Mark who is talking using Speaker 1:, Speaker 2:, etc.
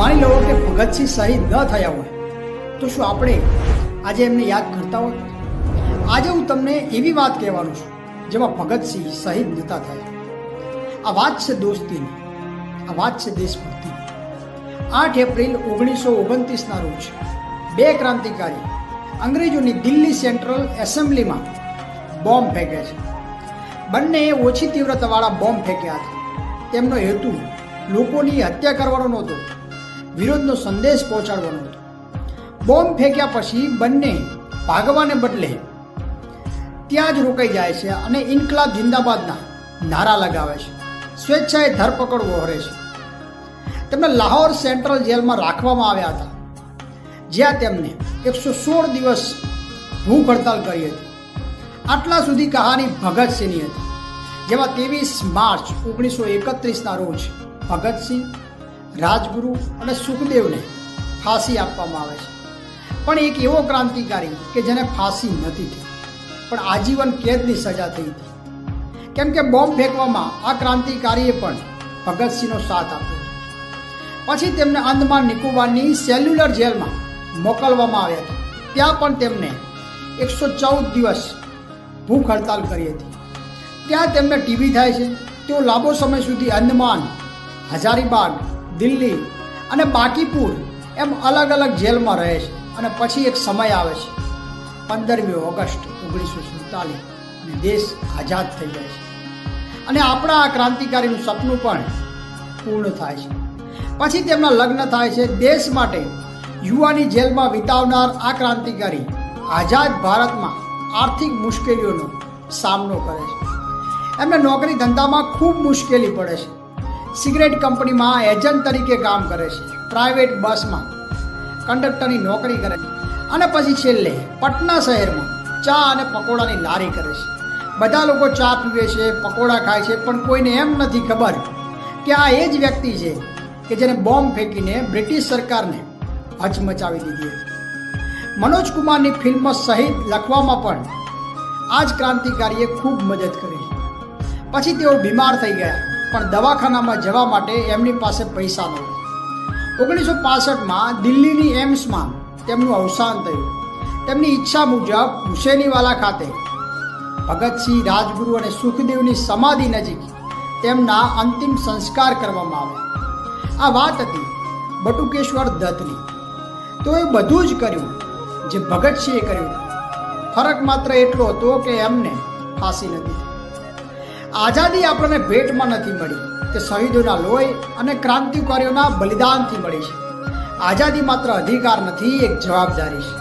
Speaker 1: માની લો કે ભગતસિંહ શહીદ ન થયા હોય તો શું આપણે આજે એમને યાદ કરતા હોત? આજે હું તમને એવી વાત કહેવાનું છું જેમાં ભગતસિંહ શહીદ નહોતા થયા. આ વાત છે દોસ્તીની, આ વાત છે દેશભક્તિની. 8 એપ્રિલ 1929ના રોજ બે ક્રાંતિકારી અંગ્રેજોની દિલ્હી સેન્ટ્રલ એસેમ્બલીમાં બોમ્બ ફેંક્યા છે. બંને ઓછી તીવ્રતાવાળા બોમ્બ ફેંક્યા હતા. તેમનો હેતુ લોકોની હત્યા કરવાનો નહોતો, વિરોધનો સંદેશ પહોંચાડવાનો હતો. બોમ્બ ફેંક્યા પછી બંને ભાગવાને બદલે ત્યાં જ રોકાઈ જાય છે અને ઇન્કલાબ જિંદાબાદના નારા લગાવે છે. સ્વેચ્છાએ ધરપકડ વહોરે છે. તેમને લાહોર સેન્ટ્રલ જેલમાં રાખવામાં આવ્યા હતા, જ્યાં તેમને 116 દિવસ ભૂખ હડતાલ કરી હતી. આટલા સુધી કહાની ભગતસિંહની હતી, જેમાં 23 માર્ચ 1931ના રોજ ભગતસિંહ, રાજગુરુ અને સુખદેવને ફાંસી આપવામાં આવે છે. પણ એક એવો ક્રાંતિકારી કે જેને ફાંસી નથી થઈ, પણ આજીવન કેદની સજા થઈ હતી. કેમ કે બોમ્બ ફેંકવામાં આ ક્રાંતિકારીએ પણ ભગતસિંહનો સાથ આપ્યો. પછી તેમને અંદમાન નિકોબારની સેલ્યુલર જેલમાં મોકલવામાં આવ્યા હતા. ત્યાં પણ તેમને 114 દિવસ ભૂખ હડતાલ કરી હતી. ત્યાં તેમને ટીબી થાય છે. તેઓ લાંબો સમય સુધી અંદમાન, હજારીબાગ, દિલ્હી અને બાંકીપુર એમ અલગ અલગ જેલમાં રહે છે. અને પછી એક સમય આવે છે 15મી ઓગસ્ટ 1947 અને દેશ આઝાદ થઈ જાય છે. અને આપણા આ ક્રાંતિકારીનું સપનું પણ પૂર્ણ થાય છે. પછી તેમના લગ્ન થાય છે. દેશ માટે યુવાની જેલમાં વિતાવનાર આ ક્રાંતિકારી આઝાદ ભારતમાં આર્થિક મુશ્કેલીઓનો સામનો કરે છે. એમને નોકરી ધંધામાં ખૂબ મુશ્કેલી પડે છે. સિગરેટ કંપનીમાં એજન્ટ તરીકે કામ કરે છે, પ્રાઇવેટ બસમાં કંડક્ટરની નોકરી કરે છે અને પછી છેલ્લે પટના શહેરમાં ચા અને પકોડાની લારી કરે છે. બધા લોકો ચા પીવે છે, પકોડા ખાય છે, પણ કોઈને એમ નથી ખબર કે આ એ જ વ્યક્તિ છે કે જેને બોમ્બ ફેંકીને બ્રિટિશ સરકારને હચમચાવી દીધી હતી. મનોજ કુમારની ફિલ્મ શહીદ લખવામાં પણ આ જ ક્રાંતિકારીએ ખૂબ મદદ કરી. પછી તેઓ બીમાર થઈ ગયા, પણ દવાખાનામાં જવા માટે એમની પાસે પૈસા નહોતા. 1965માં દિલ્હીની એમ્સમાં તેમનું અવસાન થયું. તેમની ઈચ્છા મુજબ હુસેનીવાલા ખાતે ભગતસિંહ, રાજગુરુ અને સુખદેવની સમાધિ નજીક તેમના અંતિમ સંસ્કાર કરવામાં આવ્યા. આ વાત હતી બટુકેશ્વર દત્તની. તો એ બધું જ કર્યું જે ભગતસિંહે કર્યું. ફરક માત્ર એટલો હતો કે એમને ફાંસી નથી. આઝાદી આપણને ભેટમાં નથી મળી, તે શહીદોના લોહી અને ક્રાંતિકારીઓના બલિદાનથી મળી છે. આઝાદી માત્ર અધિકાર નથી, એક જવાબદારી છે.